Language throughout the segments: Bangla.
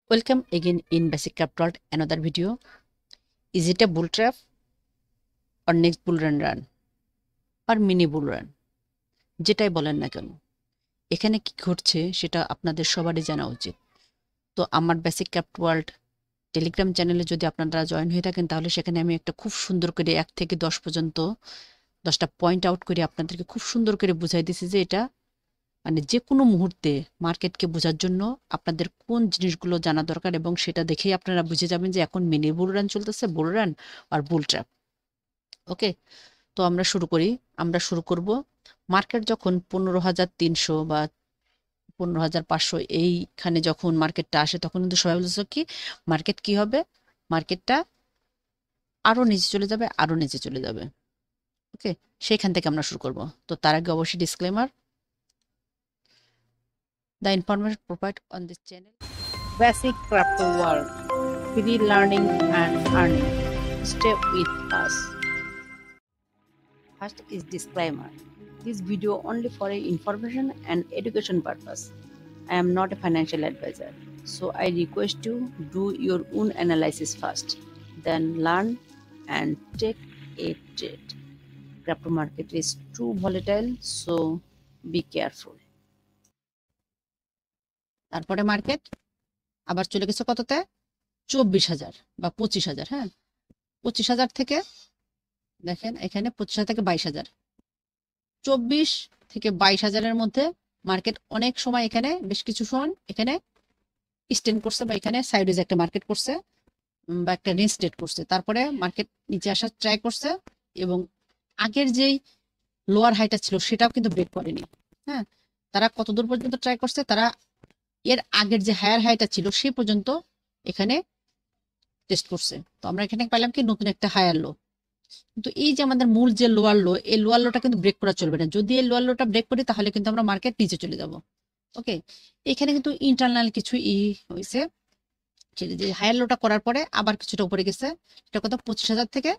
Welcome again in Basic Craft World, another video. Is it a bull trap or next bull run or mini bull run? যেটাই বলেন না কেন, এখানে কি ঘটছে সেটা আপনাদের সবারই জানা উচিত। তো আমার বেসিক ক্রাফট ওয়ার্ল্ড টেলিগ্রাম চ্যানেলে যদি আপনারা জয়েন হয়ে থাকেন, তাহলে সেখানে আমি একটা খুব সুন্দর করে 1 থেকে 10 পর্যন্ত 10টা পয়েন্ট আউট করে আপনাদেরকে খুব সুন্দর করে বুঝাই দিছি যে এটা মানে যে কোনো মুহূর্তে মার্কেটকে বোঝার জন্য আপনাদের কোন জিনিসগুলো জানা দরকার, এবং সেটা দেখেই আপনারা বুঝে যাবেন যে এখন মিনি বুল রান চলতেছে, বুল রান আর বুল ট্র্যাপ। ওকে, তো আমরা শুরু করব। মার্কেট যখন 15,300 বা 15,500 এইখানে যখন মার্কেটটা আসে, তখন কিন্তু সবাই বলছে কি মার্কেট কি হবে, মার্কেটটা আরো নিচে চলে যাবে, আরো নিচে চলে যাবে। ওকে, সেখান থেকে আমরা শুরু করব। তো তার আগে অবশ্যই disclaimer, the information provided on this channel Basic Craft World, free learning and earning. Stay with us. First is disclaimer. This video only for information and education purpose. I am not a financial advisor, so I request you do your own analysis first, then learn and take a trade. Crypto market is too volatile, so be careful. তারপরে মার্কেট আবার চলে গেছে কততে, 24,000 বা 25,000। হ্যাঁ, 25,000 থেকে দেখেন এখানে 25,000 থেকে 22,000, 24 থেকে 22,000-এর মধ্যে মার্কেট অনেক সময় এখানে বেশ কিছু সময় এখানে স্ট্যান্ড করছে, বা এখানে সাইডওয়েজ একটা মার্কেট করছে বা একটা রেঞ্জ স্টেট করছে। তারপরে মার্কেট নিচে আসার ট্রাই করছে, এবং আগের যেই লোয়ার হাইটা ছিল সেটাও কিন্তু ব্রেক করেনি। হ্যাঁ, তারা কত দূর পর্যন্ত ট্রাই করছে, তারা এর আগের যে হায়ার হাইটা ছিল সেই পর্যন্ত এখানে টেস্ট করছে। তো আমরা এখানে পেলাম কি নতুন একটা হায়ার লো। কিন্তু এই যে আমাদের মূল যে লোয়ার লো, এই লোয়ার লোটা কিন্তু ব্রেক করা চলবে না। যদি এই লোয়ার লোটা ব্রেক করি, তাহলে কিন্তু আমরা মার্কেট নিচে চলে যাব। ওকে, এখানে কিন্তু ইন্টারনাল কিছু হয়েছে, যে হায়ার লোটা করার পরে আবার কিছুটা উপরে গেছে। এটা কত, 25,000 থেকে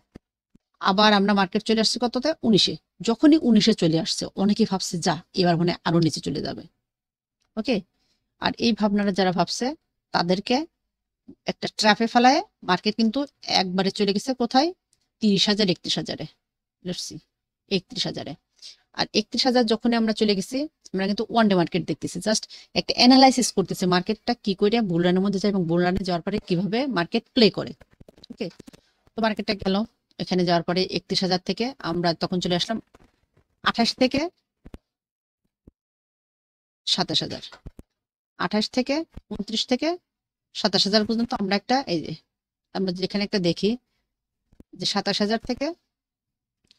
আবার আমরা মার্কেট চলে আসছে কততে, 19-এ। যখনই 19-এ চলে আসছে, অনেকেই ভাবছে যা এবার মানে আরো নিচে চলে যাবে। ওকে, আর এই ভাবনাটা যারা ভাবছে তাদেরকে একটা ট্র্যাপে ফেলায় মার্কেট কিন্তু একবারে চলে গেছে কোথায়, 30,000 31,000-এ। Let's see, 31,000-এ। আর 31,000 যখন আমরা চলে গেছি, আমরা কিন্তু ওয়ান ডে মার্কেট দেখতেছি, জাস্ট একটা অ্যানালাইসিস করতেছি মার্কেটটা কি করে বুল রানের মধ্যে যায় এবং বুল রানে যাওয়ার পরে কিভাবে মার্কেট প্লে করে। ওকে, তো মার্কেটটা গেল এখানে যাওয়ার পরে 31,000 থেকে আমরা তখন চলে আসলাম 28 থেকে 27,000, 28 থেকে 29 থেকে 27,000 পর্যন্ত আমরা একটা, এই যে আমরা যেখানে একটা দেখি যে 27,000 থেকে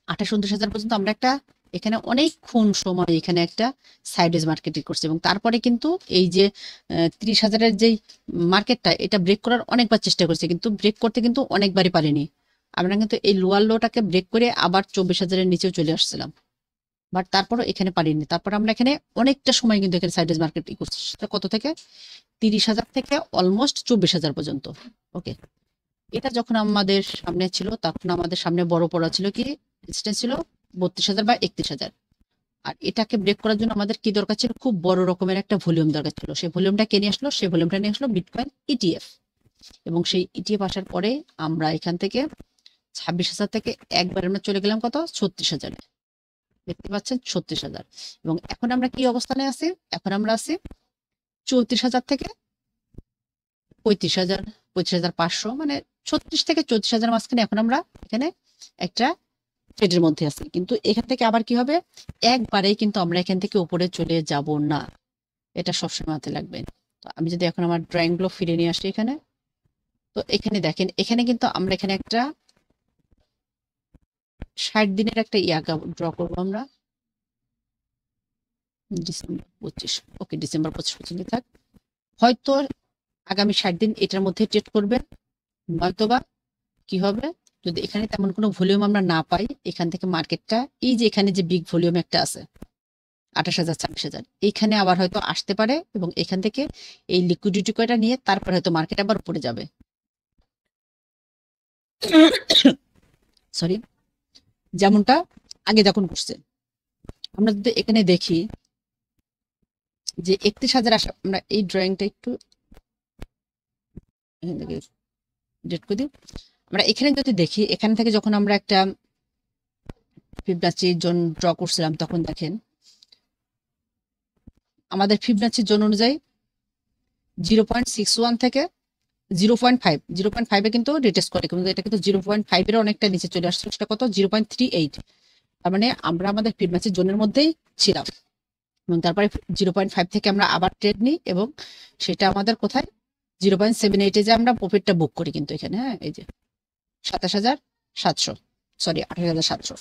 28-29,000 পর্যন্ত আমরা একটা এখানে অনেকক্ষণ সময় এখানে একটা সাইডওয়েজ মার্কেটিং করছে, এবং তারপরে কিন্তু এই যে 30,000-এর যেই মার্কেটটা, এটা ব্রেক করার অনেকবার চেষ্টা করছে, কিন্তু ব্রেক করতে কিন্তু অনেকবারই পারিনি। আমরা কিন্তু এই লোয়ার লোটাকে ব্রেক করে আবার 24,000-এর নিচেও চলে আসছিলাম, বাট তারপরও এখানে পারিনি। তারপর আমরা এখানে অনেকটা সময় কিন্তু এখানে সাইডওয়েজ মার্কেটিং করছি, সেটা কত থেকে, 30,000 থেকে অলমোস্ট 24,000 পর্যন্ত। ওকে, এটা যখন আমাদের সামনে ছিল, তখন আমাদের সামনে বড় পড়া ছিল কি, রেজিস্ট্যান্স ছিল 32,000 বা 31,000। আর এটাকে ব্রেক করার জন্য আমাদের কি দরকার ছিল, খুব বড় রকমের একটা ভলিউম দরকার ছিল। সেই ভলিউমটা কে নিয়ে আসলো, সেই ভলিউমটা নিয়ে আসলো বিটকয়েন ইটিএফ। এবং সেই ইটিএফ আসার পরে আমরা এখান থেকে 26,000 থেকে একবার আমরা চলে গেলাম কত, 36,000। দেখতে পাচ্ছেন 36,000। এবং এখন আমরা কি অবস্থানে আছি, এখন আমরা আছি 34,000 থেকে 35,000, 35,500, মানে 36 থেকে 34,000 মাঝখানে এখন আমরা এখানে একটা ট্রেডের মধ্যে আছি। কিন্তু এখান থেকে আবার কি হবে, একবারেই কিন্তু আমরা এখান থেকে উপরে চলে যাব না, এটা সবসময় মাথায় রাখবেন। তো আমি যদি এখন আমার ড্রয়িং গুলো ফিরে নিয়ে আসি এখানে, তো এখানে দেখেন, এখানে কিন্তু আমরা এখানে একটা 60 দিনের একটা ড্র করবো আমরা, ডিসেম্বর 25। ওকে, ডিসেম্বর 25 পর্যন্ত থাক। হয়তো আগামী 60 দিন এটার মধ্যে ট্রেড করবে, নয়তোবা কি হবে, যদি এখানে তেমন কোনো ভলিউম আমরা না পাই, এখান থেকে মার্কেটটা এই যে এখানে যে বিগ ভলিউম একটা আছে 28,000 26,000, এইখানে আবার হয়তো আসতে পারে, এবং এখান থেকে এই লিকুইডিটি কয়টা নিয়ে তারপর হয়তো মার্কেট আবার উপরে যাবে। সরি, যেমনটা আগে যখন করছে। আমরা যদি এখানে দেখি যে 31,000 আসা, আমরা এই ড্রয়িংটা একটু এখান থেকে ডিলিট করে দিই। আমরা এখানে যদি দেখি, এখান থেকে যখন আমরা একটা ফিবোনাচি জোন ড্র করছিলাম, তখন দেখেন আমাদের ফিবোনাচি জোন অনুযায়ী 0.61 থেকে 0.5 কিন্তু রিটেস্ট করে, কিন্তু এটা কিন্তু 0.5 এর অনেকটা নিচে চলে আসছে। সেটা কত? 0.38। তার মানে আমরা আমাদের ফিবোনাচি জোনের মধ্যেই ছিলাম, এবং তারপরে 0.5 থেকে আমরা আবার ট্রেড নিই, এবং সেটা আমাদের কোথায় 0.78 যে আমরা প্রফিটটা বুক করি কিন্তু এখানে। হ্যাঁ, এই যে 27,700, সরি 28,700।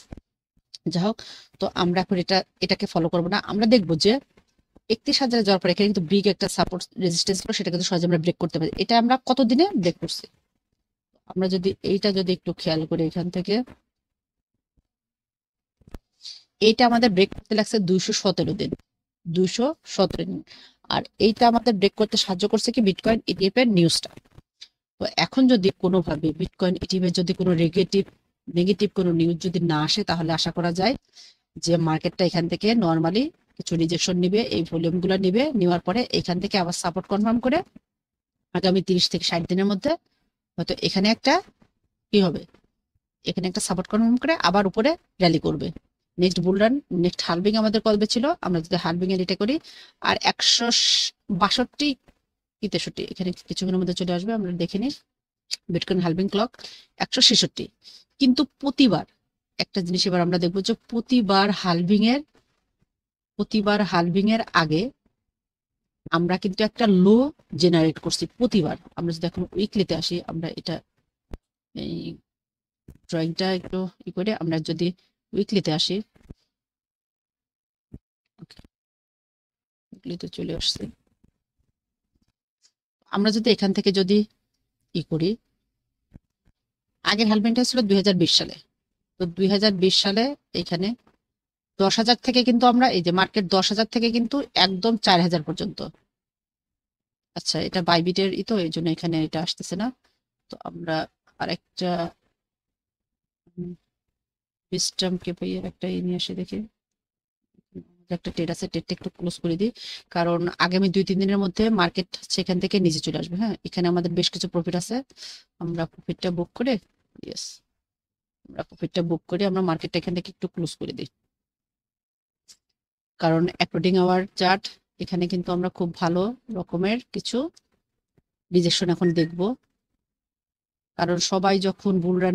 যাই হোক, তো আমরা এখন এটাকে ফলো করবো না। আমরা দেখবো যে 31,000 যাওয়ার পর এখানে কিন্তু বিগ একটা সাপোর্ট রেজিস্ট্যান্স ছিল, সেটা কিন্তু সহজে আমরা ব্রেক করতে পারি। এটা আমরা কত দিনে ব্রেক করছি? আমরা যদি এইটা যদি একটু খেয়াল করি, এখান থেকে এইটা আমাদের ব্রেক করতে লাগছে 217 দিন, 217 দিন। আর এইটা আমাদের ব্রেক করতে সাহায্য করছে কি? বিটকয়েন ইটিএফ এর নিউজটা। তো এখন যদি কোনোভাবে বিটকয়েন ইটিএফ এর যদি কোনো নেগেটিভ কোনো নিউজ যদি না আসে, তাহলে আশা করা যায় যে মার্কেটটা এখান থেকে নর্মালি কিছু রিজেকশন নিবে, এই ভলিউম গুলো নিবে, নেওয়ার পরে এখান থেকে আবার সাপোর্ট কনফার্ম করে আগামী 30 থেকে 60 দিনের মধ্যে হয়তো এখানে একটা কি হবে, এখানে একটা সাপোর্ট কনফার্ম করে আবার উপরে র্যালি করবে। নেক্সট বুল রান, নেক্সট হালভিং আমাদের কবে ছিল? আমরা যদি হালভিং এর এটা করি, আর 162 কি 63 এখানে কিছুক্ষণের মধ্যে চলে আসবে, আমরা দেখে নিই। Bitcoin halving clock 166। কিন্তু প্রতিবার একটা জিনিস এবার আমরা দেখবো যে প্রতিবার হালভিং এর আগে আমরা কিন্তু একটা লো জেনারেট করছি প্রতিবার। আমরা যদি এখন উইকলিতে আসি, আমরা এটা এই ড্রয়িংটা একটু করে আমরা যদি উইকলিতে আসি, উইকলিতে চলে আসছে। আমরা যদি এখান থেকে যদি করি, আগের হালভিংটা ছিল 2020 সালে। তো 2020 সালে এখানে 10,000 থেকে কিন্তু আমরা এই যে মার্কেট 10,000 থেকে কিন্তু একদম 4,000 পর্যন্ত। আচ্ছা, এটা বাইবিটের তো এই জন্য এখানে এটা আসতেছে না। তো আমরা আরেকটা সিস্টেম কে পাইয়ে একটা নিয়ে আসে দেখি, একটা ট্রেড আছে, ট্রেডটা একটু ক্লোজ করে দিই, কারণ আগামী 2-3 দিনের মধ্যে মার্কেট সেখান থেকে নিচে চলে আসবে। হ্যাঁ, এখানে আমাদের বেশ কিছু প্রফিট আছে, আমরা প্রফিটটা বুক করে আমরা মার্কেটটা এখান থেকে একটু ক্লোজ করে দিই, কারণ অ্যাকর্ডিং আওয়ার চার্ট এখানে কিন্তু আমরা খুব ভালো রকমের কিছু রিজেকশন এখন দেখব। কারণ সবাই যখন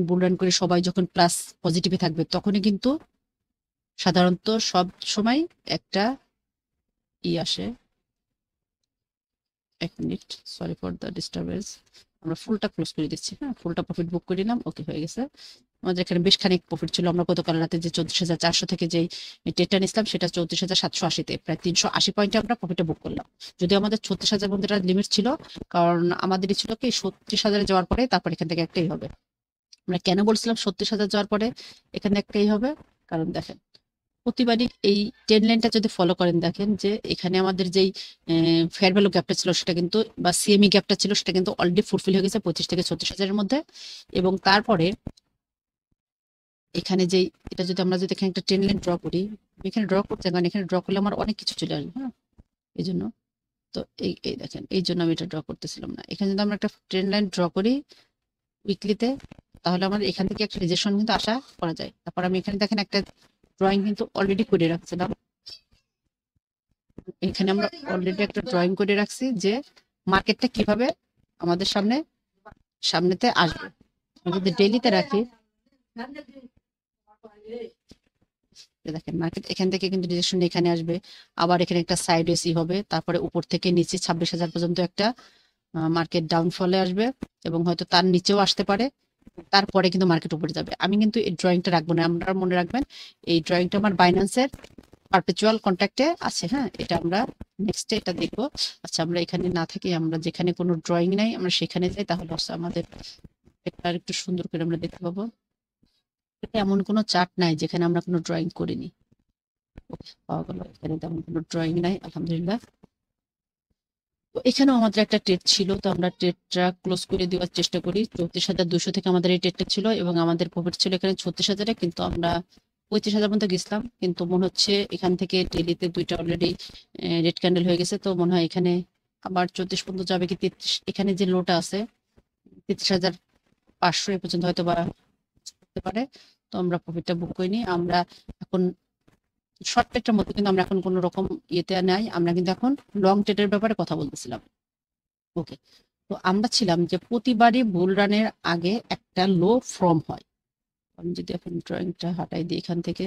বুলরান করে সবাই যখন প্লাস পজিটিভে থাকবে, তখনই কিন্তু সাধারণত সব সময় একটা আসে। 1 minute, sorry for the disturbance. আমরা ফুলটা ক্লোজ করে দিচ্ছি। হ্যাঁ, ফুলটা প্রফিট বুক করে নিলাম, ওকে হয়ে গেছে। আমাদের এখানে বেশ খানিক প্রফিট ছিল। আমরা গতকাল রাতে যে 34,400 থেকে যেই ট্রেডটা নিছিলাম, সেটা 34,780-তে প্রায় 380 পয়েন্টে আমরা প্রফিটে বুক করলাম। যদি আমাদের 36,000 মধ্যে লিমিট ছিল, কারণ আমাদেরই ছিল কি 36,000 যাওয়ার পরে তারপর এখান থেকে একটাই হবে। আমরা কেন বলছিলাম 36,000 যাওয়ার পরে এখানে একটাই হবে? কারণ দেখেন প্রতিবারই এই ট্রেন্ড লাইনটা যদি ফলো করেন, দেখেন যে এখানে আমাদের যেই ফেয়ার ভ্যালু গ্যাপটা ছিল সেটা কিন্তু, বা সিএমই গ্যাপটা ছিল, সেটা কিন্তু অলরেডি ফুলফিল হয়ে গেছে 25 থেকে 36,000-এর মধ্যে। এবং তারপরে এখানে যেই এটা যদি আমরা যদি এখানে একটা ট্রেন্ড লাইন ড্র করি, এখানে ড্র করতে, কারণ এখানে ড্র করলে আমার অনেক কিছু চলে আসবে। হ্যাঁ, এই জন্য তো এই দেখেন, এই জন্য আমি এটা ড্র করতেছিলাম না। এখানে যদি আমরা একটা ট্রেন্ড লাইন ড্র করি উইকলিতে, তাহলে আমার এখান থেকে একটা রিজেকশন কিন্তু আশা করা যায়। তারপর আমি এখানে দেখেন একটা ড্রয়িং কিন্তু অলরেডি করে রাখছিলাম। এখানে আমরা অলরেডি একটা ড্রয়িং করে রাখছি যে মার্কেটটা কিভাবে আমাদের সামনেতে আসবে। যদি ডেইলিতে রাখি, দেখেন মার্কেট এখান থেকে কিন্তু রিজেকশন এখানে আসবে, আবার এখানে একটা সাইড ওয়েসি হবে, তারপরে উপর থেকে নিচে 26,000 পর্যন্ত একটা মার্কেট ডাউনফলে আসবে, এবং হয়তো তার নিচেও আসতে পারে। তারপরে কিন্তু মার্কেট উপরে যাবে। আমি কিন্তু এই ড্রয়িংটা রাখবো না, আপনারা মনে রাখবেন এই ড্রয়িংটা আমার বাইন্যান্সের পারপেচুয়াল কন্ট্যাক্টে আছে। হ্যাঁ, এটা আমরা নেক্সটে এটা দেখবো। আচ্ছা, আমরা এখানে না থাকি, আমরা যেখানে কোনো ড্রয়িং নাই আমরা সেখানে যাই, তাহলে আমাদের এটা একটু সুন্দর করে আমরা দেখতে পাবো। এটা এমন কোনো চার্ট নাই যেখানে আমরা কোনো ড্রয়িং করিনি। ওকে, পাওয়া গেল, এখানে তেমন কোনো ড্রয়িং নাই, আলহামদুলিল্লাহ। তো এখানেও আমাদের একটা ট্রেড ছিল, তো আমরা ট্রেডটা ক্লোজ করে দেওয়ার চেষ্টা করি। 34,200 থেকে আমাদের এই ট্রেডটা ছিল, এবং আমাদের প্রফিট ছিল এখানে 36,000-এ, কিন্তু আমরা 35,000 পর্যন্ত গেছিলাম। কিন্তু মনে হচ্ছে এখান থেকে ডেলিতে দুইটা অলরেডি রেড ক্যান্ডেল হয়ে গেছে, তো মনে হয় এখানে আবার 34 পর্যন্ত যাবে কি 33। এখানে যে লোটা আছে 33,500 এ পর্যন্ত হয়তো বা হতে পারে। তো আমরা প্রফিটটা বুক করিনি। আমরা এখন শর্ট ট্রেডের মধ্যে কিন্তু আমরা এখন কোনো রকম ইয়েতে নাই, আমরা কিন্তু এখন লং ট্রেডের ব্যাপারে কথা বলতেছিলাম। ওকে, তো আমরা ছিলাম যে প্রতিবারই বুল রানের আগে একটা লো ফর্ম হয়। আমি যদি এখন ড্রয়িংটা হাটাই দিই এখান থেকে,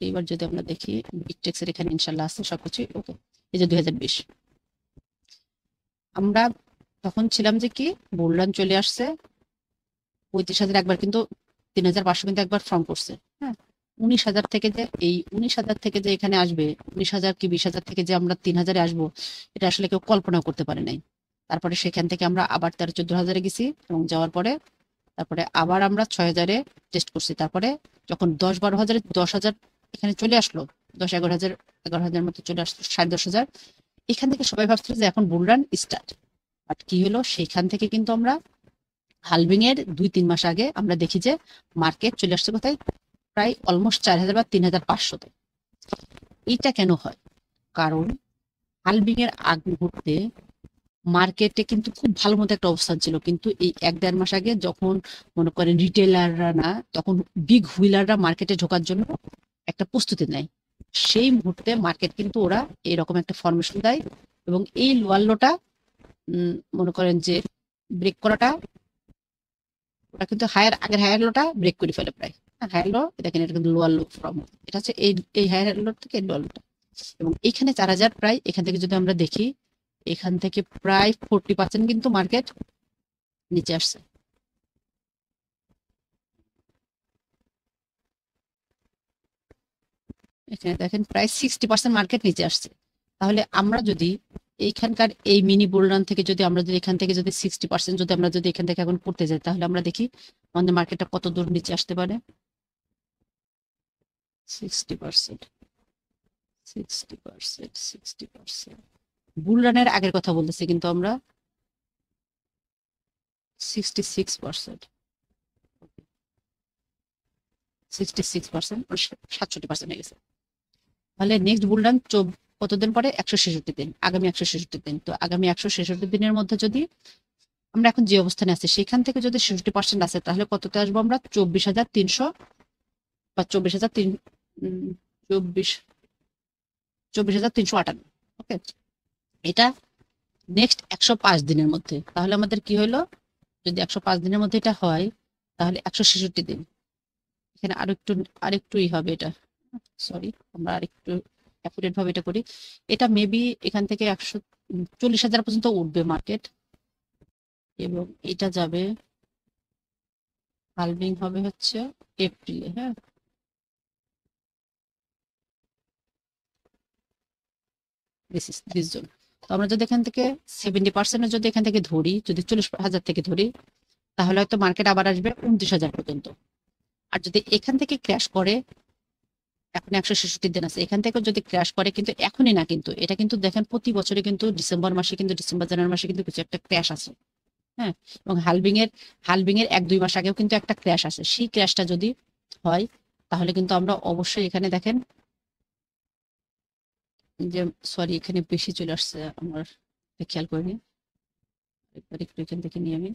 এইবার যদি আমরা দেখি বিগটেক্স এর এখানে ইনশাল্লাহ আছে সবকিছু। ওকে, এই যে 2020 আমরা তখন ছিলাম যে কি বুল রান চলে আসছে 35,000 একবার, কিন্তু 3,500 কিন্তু একবার ফর্ম করছে। হ্যাঁ, 19,000 থেকে যে এই 19,000 থেকে যে এখানে আসবে, 19,000 কি 20,000 থেকে যে আমরা 3,000-এ আসবো, এটা আসলে কেউ কল্পনা করতে পারে নাই। তারপরে সেখান থেকে আমরা আবার 13-14,000-এ গেছি এবং যাওয়ার পরে তারপরে আবার আমরা 6,000-এ টেস্ট করছি। তারপরে যখন 10-12,000 10,000 এখানে চলে আসলো, 10-11,000 11,000 মতো চলে আসলো, 10,500 এখান থেকে সবাই ভাবছিল যে এখন বুল রান স্টার্ট। বাট কি হলো, সেইখান থেকে কিন্তু আমরা হালভিং এর 2-3 মাস আগে আমরা দেখি যে মার্কেট চলে আসছে কোথায়, প্রায় অলমোস্ট 4,000 বা 3,500-তে। এইটা কেন হয়? কারণ হালভিং এর আগ মুহূর্তে মার্কেটে কিন্তু খুব ভালো মতো একটা অবস্থান ছিল, কিন্তু এই 1-1.5 মাস আগে যখন মনে করেন রিটেলাররা না, তখন বিগ হুইলাররা মার্কেটে ঢোকার জন্য একটা প্রস্তুতি নেয়। সেই মুহূর্তে মার্কেট কিন্তু ওরা এরকম একটা ফরমেশন দেয় এবং এই লোয়ার লোটা মনে করেন যে ব্রেক করাটা, ওরা কিন্তু আগের হায়ার লোটা ব্রেক করে ফেলে প্রায়। হায়ার লো দেখেন, এটা কিন্তু লোয়ার লো ফ্রম, এটা হচ্ছে এই হায়ার লো থেকে লোয়ার লোটা। এবং এখানে 4,000 প্রায়, এখান থেকে যদি আমরা দেখি এখান থেকে প্রায় 40% কিন্তু মার্কেট নিচে আসছে। এখানে দেখেন প্রায় 60% মার্কেট নিচে আসছে। তাহলে আমরা যদি এইখানকার এই মিনি বুলরান থেকে যদি আমরা যদি এখান থেকে যদি 60% যদি আমরা যদি এখান থেকে এখন করতে যাই, তাহলে আমরা দেখি আমাদের মার্কেটটা কত দূর নিচে আসতে পারে। 60%, 60%, 60%, বুল রানের আগের কথা বলতেছি কিন্তু আমরা 66%, 66%, 67% হয়ে গেছে। তাহলে নেক্সট বুল রান কতদিন পরে? 166 দিন, আগামী 166 দিন। তো আগামী 166 দিনের মধ্যে যদি আমরা এখন যে অবস্থানে আছি সেখান থেকে যদি 66% আছে, তাহলে কততে আসবো আমরা? 24,300 বা 24,358। ওকে, এটা নেক্সট 105 দিনের মধ্যে। তাহলে আমাদের কি হলো, যদি 105 দিনের মধ্যে এটা হয় তাহলে 166 দিন। এখানে আরেকটুই হবে এটা, সরি, আমরা আরেকটু অ্যাকুরেট ভাবে এটা করি। এটা মেবি এখান থেকে 140,000 পর্যন্ত উঠবে মার্কেট এবং এটা যাবে, হালভিং হবে হচ্ছে এপ্রিলে। হ্যাঁ, দিস জোন। তো আমরা যদি এখান থেকে 70% যদি এখান থেকে ধরি, যদি 40,000 থেকে ধরি, তাহলে হয়তো মার্কেট আবার আসবে 29,000 পর্যন্ত। আর যদি এখান থেকে ক্র্যাশ করে, এখন 166 দিন আছে, এখান থেকে যদি ক্র্যাশ করে, কিন্তু এখনই না, কিন্তু এটা কিন্তু দেখেন প্রতি বছরে কিন্তু ডিসেম্বর মাসে কিন্তু জানুয়ারি মাসে কিন্তু কিছু একটা ক্র্যাশ আছে। হ্যাঁ, এবং হালভিং এর 1-2 মাস আগেও কিন্তু একটা ক্র্যাশ আছে। সেই ক্র্যাশটা যদি হয় তাহলে কিন্তু আমরা অবশ্যই এখানে দেখেন যে, সরি এখানে বেশি চলে আসছে, আমার খেয়াল করিনি, একবার একটু এখান থেকে নিয়ে আমি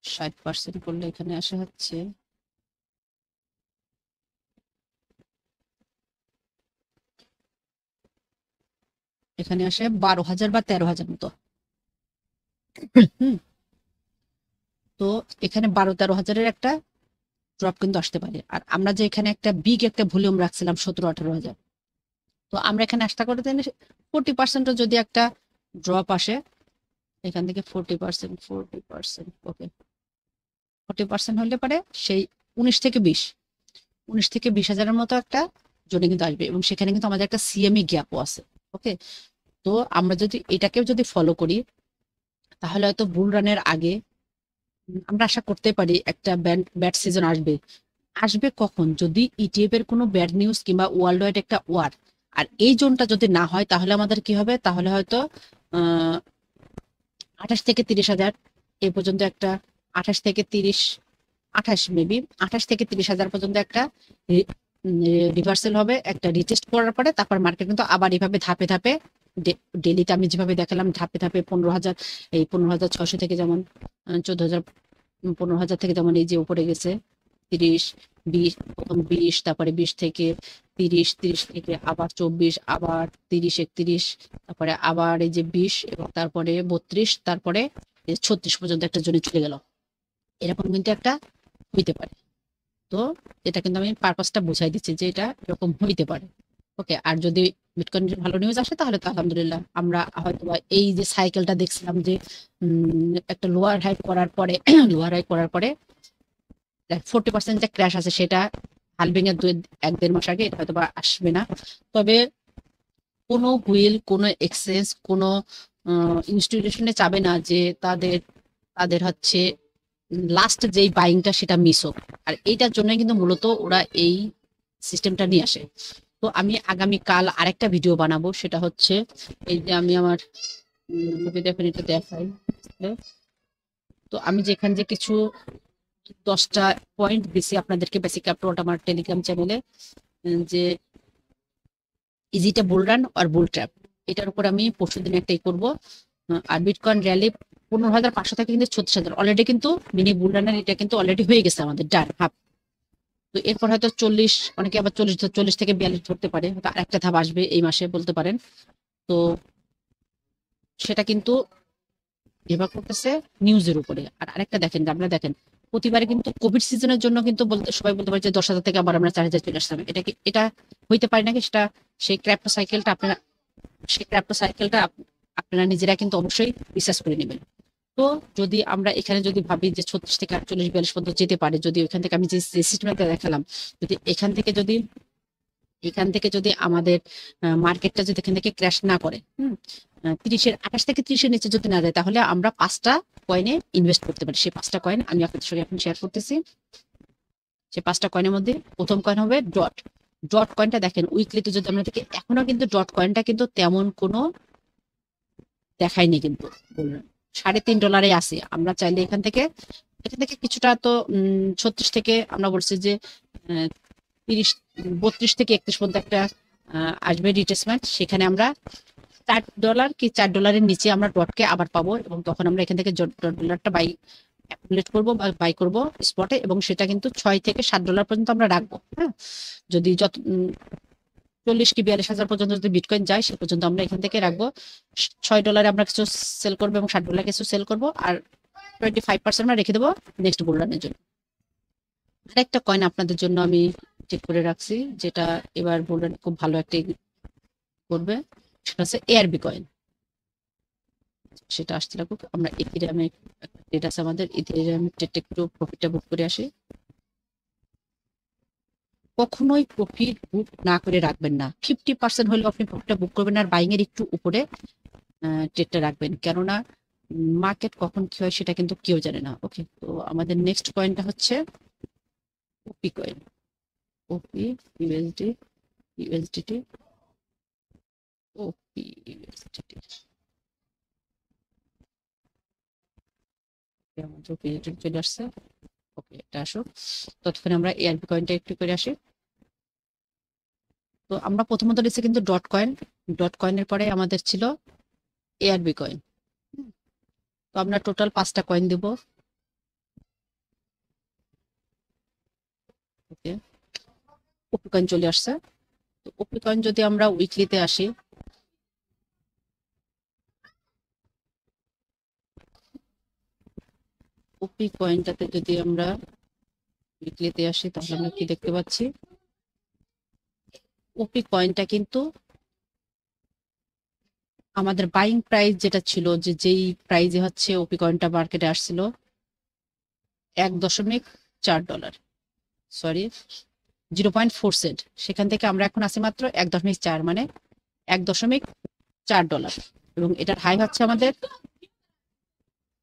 60% করলে এখানে আসা হচ্ছে এখানে আসে 12,000 বা 13,000 মতো। হুম, তো এখানে 12-13,000-এর একটা ড্রপ কিন্তু আসতে পারে। আর আমরা যে এখানে একটা বিগ একটা ভলিউম রাখছিলাম 17-18,000, তো আমরা এখানে আশা করতে 40% যদি একটা ড্রপ আসে এখান থেকে, 40%, ওকে, 40% হলে পারে সেই 19 থেকে 20 হাজারের মতো একটা জোনে কিন্তু আসবে এবং সেখানে কিন্তু আমাদের একটা সিএমই গ্যাপও আছে। ওকে, তো আমরা যদি এটাকেও যদি ফলো করি তাহলে হয়তো বুল রানের আগে আমরা আশা করতে পারি একটা ব্যাড সিজন আসবে। আসবে কখন? যদি ইটিএফ এর কোনো ব্যাড নিউজ কিংবা ওয়ার্ল্ড ওয়াইড একটা ওয়ার, আর এই জোনটা যদি না হয় তাহলে আমাদের কি হবে, তাহলে হয়তো 28 থেকে 30,000 এ পর্যন্ত একটা, 28 থেকে 30, 28 মেবি 28 থেকে 30,000 পর্যন্ত একটা রিভার্সাল হবে, একটা রিটেস্ট করার পরে তারপর মার্কেট কিন্তু আবার এভাবে ধাপে ধাপে ডেলিতে আমি যেভাবে দেখালাম ধাপে ধাপে 15,000, এই 15,600 থেকে যেমন 14,000, 15,000 থেকে যেমন এই যে উপরে গেছে 30, 20, প্রথম 20, তারপরে 20 থেকে 30, 30 থেকে আবার 24, আবার 30, 31, তারপরে আবার এই যে 20 এবং তারপরে 32, তারপরে 36 পর্যন্ত একটা জোনে চলে গেল। এরকম কিন্তু একটা হইতে পারে। তো এটা কিন্তু আমি পারপাসটা বুঝাই দিচ্ছি যে এটা এরকম হইতে পারে। ওকে, আর যদি বিটকয়েনের ভালো নিউজ আসে তাহলে তো আলহামদুলিল্লাহ আমরা হয়তো এই যে সাইকেলটা দেখছিলাম যে একটা লোয়ার হাই করার পরে লোয়ার হাই করার পরে 40% যে ক্র্যাশ আছে সেটা হালভিং এর 1-1.5 মাস আগে এটা হয়তো বা আসবে না। তবে কোনো হুইল, কোনো এক্সচেঞ্জ, কোনো ইনস্টিটিউশনে চাবে না যে তাদের তাদের হচ্ছে লাস্ট যেই বাইংটা সেটা মিস হোক। আর এইটার জন্য কিন্তু মূলত ওরা এই সিস্টেমটা নিয়ে আসে। তো আমি আগামীকাল আরেকটা ভিডিও বানাবো, সেটা হচ্ছে এই যে আমি আমার যদি এখন এটা দেখাই, তো আমি যেখান যে কিছু 10টা পয়েন্ট দিছি আপনাদেরকে বেসিক আপলোড আমার টেলিগ্রাম চ্যানেলে, যে ইজিটা বুল রান আর বুল ট্র্যাপ, এটার উপর আমি পরশুদিন একটাই করব। আর বিটকয়েন র্যালি 15,500 থেকে কিন্তু 36,000 অলরেডি কিন্তু মিনি বুল রানের এটা কিন্তু অলরেডি হয়ে গেছে আমাদের ডান হাফ। তো এরপর হয়তো 40, অনেকে আবার 40 থেকে 42 ধরতে পারে, হয়তো আরেকটা ধাপ আসবে এই মাসে বলতে পারেন। তো সেটা কিন্তু নির্ভর করতেছে নিউজের উপরে। আর আরেকটা দেখেন, আপনারা দেখেন প্রতিবারে কিন্তু কোভিড সিজনের জন্য কিন্তু বলতে সবাই বলতে পারে যে 10,000 থেকে আবার আমরা 4,000 চলে আসলাম। এটা কি এটা হইতে পারে নাকি? সেটা সেই ক্র্যাপ্টো সাইকেলটা আপনারা সেই ক্র্যাপ্টো সাইকেলটা আপনারা নিজেরা কিন্তু অবশ্যই রিসার্চ করে নেবেন। তো যদি আমরা এখানে যদি ভাবি যে 36 থেকে 48, 42 পর্যন্ত যেতে পারে, যদি ওইখান থেকে আমি যে সিস্টেমটা দেখালাম, যদি এখান থেকে যদি আমাদের মার্কেটটা যদি এখান থেকে ক্র্যাশ না করে, 28 থেকে 30-এর নিচে যদি না যায়, তাহলে আমরা 5টা কয়েনে ইনভেস্ট করতে পারি। সেই 5টা কয়েন আমি আপনাদের সঙ্গে এখন শেয়ার করতেছি। সেই 5টা কয়েনের মধ্যে প্রথম কয়েন হবে ডট। ডট কয়েনটা দেখেন উইকলিতে যদি আমরা দেখি, এখনো কিন্তু ডট কয়েনটা কিন্তু তেমন কোনো দেখায়নি, কিন্তু বললাম $3.5 আছে। আমরা চাইলে এখান থেকে কিছুটা তো 36 থেকে আমরা বলছি যে 30, 32 থেকে 31 পর্যন্ত একটা আসবে রিট্রেসমেন্ট, সেখানে আমরা $4 কি $4 নিচে আমরা ডটকে আবার পাবো, এবং তখন আমরা এখান থেকে ডলারটা বাই অ্যাকুমুলেট করবো বা বাই করবো স্পটে, এবং সেটা কিন্তু $6 থেকে $7 পর্যন্ত আমরা রাখবো। হ্যাঁ, যদি যত 40 কি 42,000 পর্যন্ত যদি বিটকয়েন যায় সে পর্যন্ত আমরা এখান থেকে রাখবো। $6 আমরা কিছু সেল করবো এবং $7 কিছু সেল করবো, আর 25% আমরা রেখে দেবো নেক্সট বুল রানের জন্য। আরেকটা কয়েন আপনাদের জন্য আমি চেক করে রাখছি, যেটা এবার বুল রান খুব ভালো একটা করবে, সেটা হচ্ছে এআরবি কয়েন। সেটা আসতে লাগুক। আমরা ইথেরিয়ামে ট্রেড আছে আমাদের, ইথেরিয়াম ট্রেডটা একটু প্রফিটটা বুক করে আসি। কখনোই প্রফিট বুক না করে রাখবেন না। 50% হলেও আপনি প্রফিটটা বুক করবেন, আর বাইং এর একটু উপরে ট্রেডটা রাখবেন, কেননা মার্কেট কখন কি হয় সেটা কিন্তু কেউ জানে না। ওকে, তো আমাদের নেক্সট কয়েনটা হচ্ছে ওপি কয়েন। ওপি ইউএসডি, ইউএসডিটি, ওপি ইউএসডিটি। চলে আসছে। ওকে, এটা আসুক, ততক্ষণে আমরা এআরপি কয়েনটা একটু করে আসি। তো আমরা প্রথমত দিচ্ছি কিন্তু ডট কয়েন। ডট কয়েনের পরে আমাদের ছিল এআরবি কয়েন। তো আমরা টোটাল 5টা কয়েন দেব। ওকে, ওপি কয়েন চলে আসছে। তো ওপি কয়েন যদি আমরা উইকলিতে আসি, ওপি কয়েনটাতে যদি আমরা উইকলিতে আসি, তাহলে আমরা কি দেখতে পাচ্ছি, ওপি কয়েনটা কিন্তু আমাদের বাইং প্রাইস যেটা ছিল, যেই প্রাইজে হচ্ছে ওপি কয়েনটা মার্কেটে আসছিল $1.4, সরি 0.4 সেন্ট, সেখান থেকে আমরা এখন আছি মাত্র 1.4, মানে $1.4, এবং এটার হাই হচ্ছে আমাদের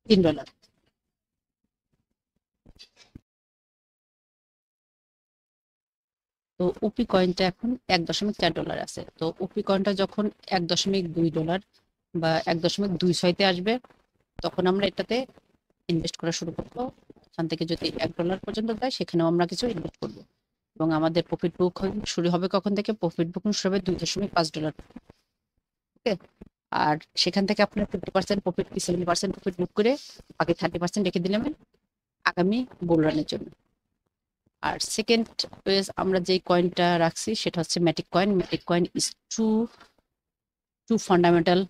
$3। তো ওপি কয়েনটা এখন $1.4 আছে। তো ওপি কয়েনটা যখন $1.2 বা 1.26 আসবে, তখন আমরা এটাতে ইনভেস্ট করা শুরু করবো। এখান থেকে যদি $1 পর্যন্ত যায়, সেখানেও আমরা কিছু ইনভেস্ট করবো, এবং আমাদের প্রফিট বুক শুরু হবে কখন থেকে? প্রফিট বুকিং শুরু হবে $2.5। ওকে। আর সেখান থেকে আপনার 50% প্রফিট কি 70% প্রফিট বুক করে বাকি 30% রেখে দিলাম আগামী বুল রানের জন্য। আর সেকেন্ড ওয়েজ আমরা যে কয়েনটা রাখছি সেটা হচ্ছে Matic coin. Matic coin is to fundamental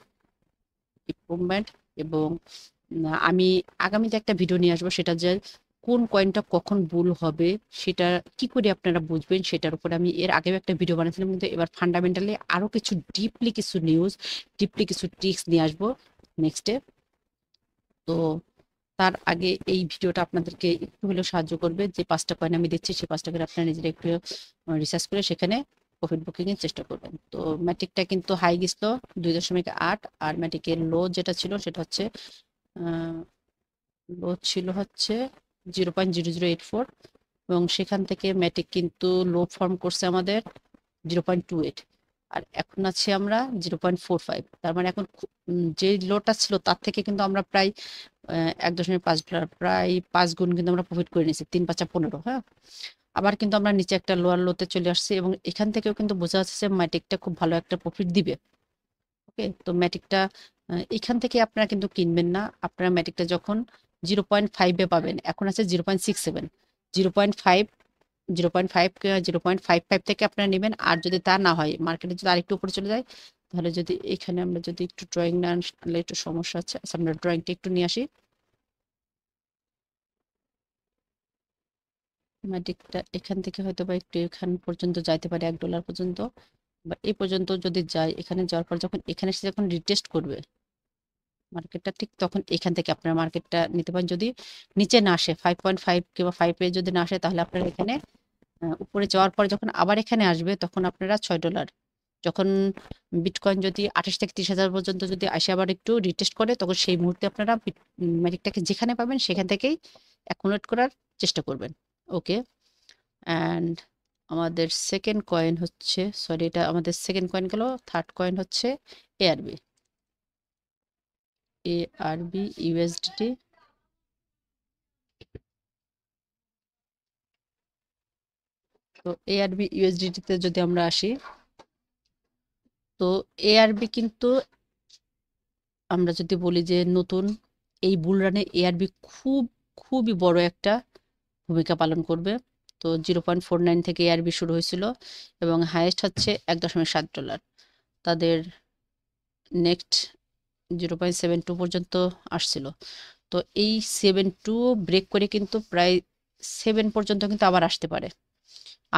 improvement. এবং আমি আগামীতে একটা ভিডিও নিয়ে আসবো, সেটা যে কোন কয়েনটা কখন বুল হবে সেটা কি করে আপনারা বুঝবেন সেটার উপরে আমি এর আগেও একটা ভিডিও বানিয়েছিলাম, কিন্তু এবার ফান্ডামেন্টালি আরো কিছু ডিপলি কিছু নিউজ, ডিপলি কিছু ট্রিক্স নিয়ে আসবো নেক্সটে। তো তার আগে এই ভিডিওটা আপনাদেরকে একটু হলেও সাহায্য করবে। যে 5টা কয়েন আমি দিচ্ছি সেই 5টা করে আপনারা নিজেরা একটু রিসার্চ করে সেখানে প্রফিট বুকিং এর চেষ্টা করবেন। তো ম্যাটিকটা কিন্তু হাই গেছিল 2.8, আর ম্যাটিকের লো যেটা ছিল সেটা হচ্ছে লো ছিল হচ্ছে 0.0084, এবং সেখান থেকে ম্যাটিক কিন্তু লো ফর্ম করছে আমাদের 0.28, আর এখন আছে আমরা 0.45। তার মানে এখন যে লোটা ছিল তার থেকে কিন্তু আমরা প্রায় $1.5, প্রায় 5 গুণ কিন্তু আমরা প্রফিট করে নিয়েছি। 3×5 = 15। হ্যাঁ, আবার কিন্তু আমরা নিচে একটা লোয়ার লোতে চলে আসছি, এবং এখান থেকেও কিন্তু বোঝা যাচ্ছে যে ম্যাটিকটা খুব ভালো একটা প্রফিট দিবে। ওকে, তো ম্যাটিকটা এখান থেকে আপনারা কিন্তু কিনবেন না। আপনারা ম্যাটিকটা যখন 0.5-এ পাবেন, এখন আছে 0.67, 0.5, 0.55 থেকে আপনারা নেবেন। আর যদি তা না হয়, মার্কেটে যদি আরেকটু উপরে চলে যায়, তাহলে যদি এখানে আমরা যদি একটু ড্রয়িং না আনলে একটু সমস্যা আছে। আচ্ছা, আমরা ড্রয়িংটা একটু নিয়ে আসি। ম্যাটিকটা এখান থেকে হয়তো বা একটু এখান পর্যন্ত যাইতে পারে, $1 পর্যন্ত, বা এই পর্যন্ত যদি যায়। এখানে যাওয়ার পর যখন এখানে এসে যখন রিটেস্ট করবে মার্কেটটা, ঠিক তখন এখান থেকে আপনারা মার্কেটটা নিতে পারেন। যদি নিচে না আসে 5.5 কিংবা 5-এ যদি না আসে, তাহলে আপনারা এখানে উপরে যাওয়ার পর যখন আবার এখানে আসবে তখন আপনারা $6, যখন বিটকয়েন যদি 28 থেকে 30,000 পর্যন্ত যদি আসে আবার একটু রিটেস্ট করে, তখন সেই মুহূর্তে আপনারা ম্যাজিকটাকে যেখানে পাবেন সেখান থেকেই অ্যাকুমুলেট করার চেষ্টা করবেন। ওকে, অ্যান্ড আমাদের সেকেন্ড কয়েন হচ্ছে, সরি এটা আমাদের সেকেন্ড কয়েন গেল। থার্ড কয়েন হচ্ছে এআরবি। ARB USDT. তো এআরবি ইউএসডিটিতে যদি আমরা আসি, তো এআরবি কিন্তু আমরা যদি বলি যে নতুন এই বুল রানে এআরবি খুবই বড় একটা ভূমিকা পালন করবে। তো 0.49 থেকে এআরবি শুরু হয়েছিল এবং হাইয়েস্ট হচ্ছে $1.7। তাদের নেক্সট 0.72 পর্যন্ত আসছিল। তো এই 72 ব্রেক করে কিন্তু প্রায় 7 পর্যন্ত কিন্তু আবার আসতে পারে।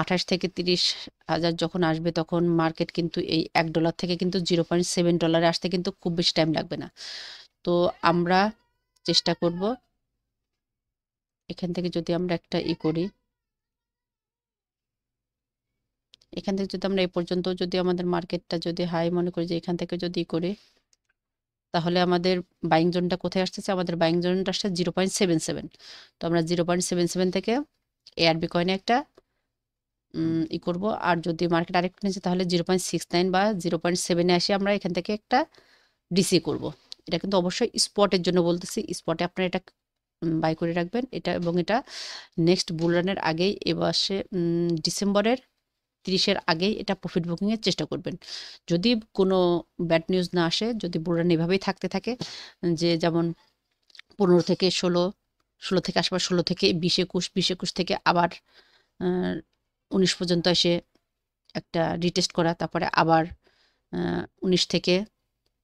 28 থেকে 30,000 যখন আসবে তখন মার্কেট কিন্তু এই $1 থেকে কিন্তু $0.7 আসতে কিন্তু খুব বেশি টাইম লাগবে না। তো আমরা চেষ্টা করব এখান থেকে যদি আমরা একটা করি, এখান থেকে যদি আমরা এই পর্যন্ত যদি আমাদের মার্কেটটা যদি হাই মনে করি, যে এখান থেকে যদি করি, তাহলে আমাদের বাইং জোনটা কোথায় আসতেছে? আমাদের বাইং জোনটা আসছে 0.77। তো আমরা 0.77 থেকে এআরবি কয়েনে একটা করব। আর যদি মার্কেট আরেকটু নিচে, তাহলে 0.69 বা 0.7-এ আসে আমরা এখান থেকে একটা ডিসি করব। এটা কিন্তু অবশ্যই স্পটের জন্য বলতেছি, স্পটে আপনারা এটা বাই করে রাখবেন এটা। এবং এটা নেক্সট বুল রানের আগেই, এবারে ডিসেম্বরের 30-এর আগেই এটা প্রফিট বুকিংয়ের চেষ্টা করবেন। যদি কোনো ব্যাড নিউজ না আসে, যদি বুল রান এভাবেই থাকতে থাকে, যে যেমন 15 থেকে 16, 16 থেকে আসার 16 থেকে 20, 21, 20, 21 থেকে আবার 19 পর্যন্ত এসে একটা রিটেস্ট করা, তারপরে আবার 19 থেকে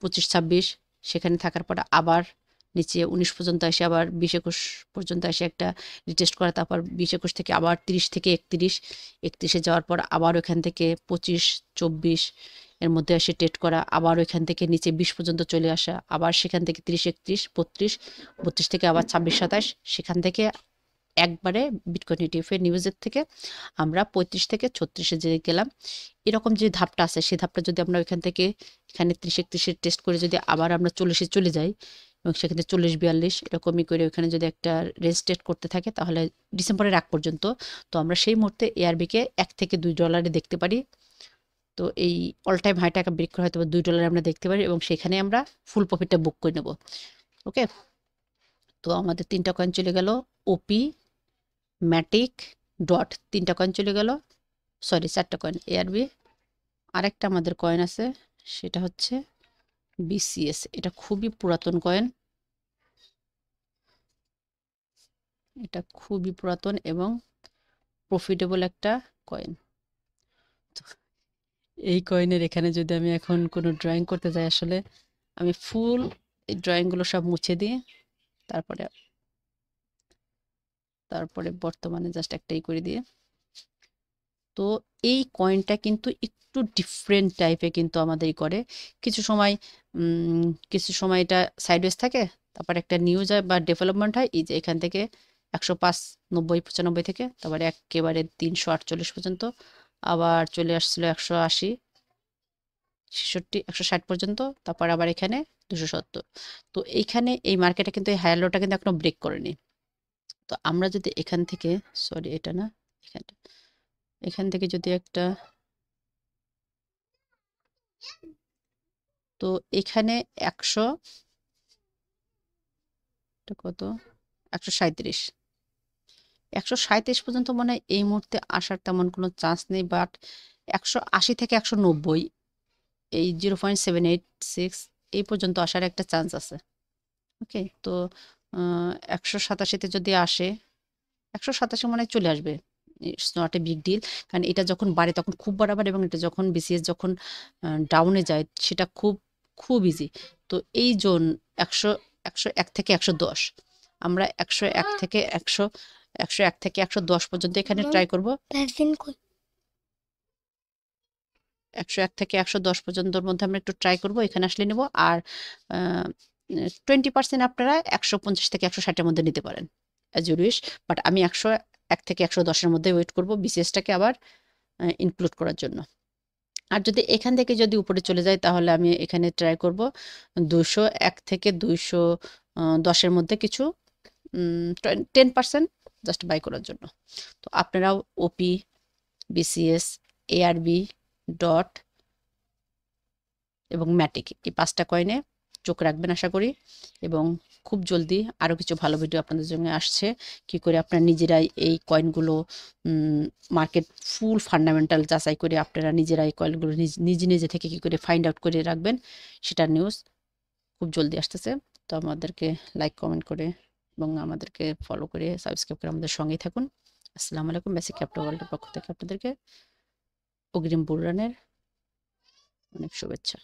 25, 26 সেখানে থাকার পরে আবার নিচে 19 পর্যন্ত এসে আবার 20, 21 পর্যন্ত এসে একটা রিটেস্ট করা, তারপর 20, 21 থেকে আবার 30 থেকে 31, 31-এ যাওয়ার পর আবার ওখান থেকে 25, 24 এর মধ্যে এসে ট্রেড করা, আবার ওইখান থেকে নিচে 20 পর্যন্ত চলে আসা, আবার সেখান থেকে 30, 31, 32, 32 থেকে আবার 26, 27, সেখান থেকে একবারে বিটকয়েন ইটিএফ-এর নিউজের থেকে আমরা 35 থেকে 36-এ যে গেলাম। এরকম যে ধাপটা আছে সেই ধাপটা যদি আমরা ওইখান থেকে এখানে 30, 31-এর টেস্ট করে যদি আবার আমরা 40-এ চলে যাই, এবং সেখানে 40, 42 এরকমই করে ওইখানে যদি একটা রেঞ্জ ট্রেড করতে থাকে, তাহলে ডিসেম্বরের আগ পর্যন্ত তো আমরা সেই মুহূর্তে এআরবিকে $1 থেকে $2 দেখতে পারি। তো এই অল টাইম হাই টাকা ব্রেক করে হয়তো $2 আমরা দেখতে পারি, এবং সেখানে আমরা ফুল প্রফিটটা বুক করে নেব। ওকে, তো আমাদের 3টা কয়েন চলে গেল। ওপি, ম্যাটিক, ডট, 3টা কয়েন চলে গেল। সরি 4টা কয়েন। এআরবি, আরেকটা আমাদের কয়েন আছে, সেটা হচ্ছে বিসিএস, এটা খুবই পুরাতন কয়েন, এটা খুবই পুরাতন এবং প্রফিটেবল একটা কয়েন। এই কয়েনের এখানে যদি আমি এখন কোনো ড্রয়িং করতে যাই, আসলে আমি ফুল এই ড্রয়িংগুলো সব মুছে দিয়ে তারপরে তারপরে বর্তমানে জাস্ট একটাই করে দিয়ে, তো এই কয়েনটা কিন্তু একটু ডিফারেন্ট টাইপে কিন্তু আমাদের করে। কিছু সময় কিছু সময় এটা সাইডওয়েজ থাকে, তারপর একটা নিউজ হয় বা ডেভেলপমেন্ট হয়, এই যে এখান থেকে 105, 90, 95 থেকে তারপরে একেবারে 348 পর্যন্ত, আবার চলে আসছিল 180, 66, 160 পর্যন্ত, তারপর আবার এখানে 270। তো এইখানে এই মার্কেটে কিন্তু এই হায়ার লোটা কিন্তু এখনো ব্রেক করেনি। তো আমরা যদি এখান থেকে, সরি এটা না, এখানটা, এখান থেকে যদি একটা, তো এখানে 100, কত, 137, 137 পর্যন্ত মনে হয় এই মুহূর্তে আসার তেমন কোনো চান্স নেই, বাট 180 থেকে 190, এই 0.786 এই পর্যন্ত আসার একটা চান্স আছে। ওকে, তো 187তে যদি আসে, 187 মনে হয় চলে আসবে, it's not a big deal. কারণ এটা যখন বাড়ে তখন খুব বাড়াবার, এবং এটা যখন বিসিএস যখন ডাউনে যায় সেটা খুব খুব ইজি। তো এই জোন 100, 101 থেকে 110, আমরা 101 থেকে 110 পর্যন্ত এখানে ট্রাই করব। 101 থেকে 110 পর্যন্তর মধ্যে আমরা একটু ট্রাই করব, এখানে আসলে নেব। আর 20% আপনারা 150 থেকে 160-এর মধ্যে নিতে পারেন, অ্যাজ ইউ উইশ। বাট আমি 101 থেকে 110-এর মধ্যে ওয়েট করব বিসিএসটাকে আবার ইনক্লুড করার জন্য। আর যদি এখান থেকে যদি উপরে চলে যায়, তাহলে আমি এখানে ট্রাই করব 201 থেকে 210-এর মধ্যে কিছু 10% জাস্ট বাই করার জন্য। তো আপনারাও ওপি, বিসিএস, এআরবি, ডট এবং ম্যাটিক, এই 5টা কয়েনে চোখ রাখবেন আশা করি। এবং খুব জলদি আরও কিছু ভালো ভিডিও আপনাদের জন্য আসছে, কি করে আপনারা নিজেরাই এই কয়েনগুলো মার্কেট ফুল ফান্ডামেন্টাল যাচাই করে আপনারা নিজেরাই কয়েনগুলো নিজে নিজে থেকে কি করে ফাইন্ড আউট করে রাখবেন, সেটার নিউজ খুব জলদি আসতেছে। তো আমাদেরকে লাইক, কমেন্ট করে এবং আমাদেরকে ফলো করে সাবস্ক্রাইব করে আমাদের সঙ্গেই থাকুন। আসসালামু আলাইকুম। বেসিক ক্যাপিটাল ওয়ার্ল্ডের পক্ষ থেকে আপনাদেরকে অগ্রিম বুল রানের অনেক শুভেচ্ছা।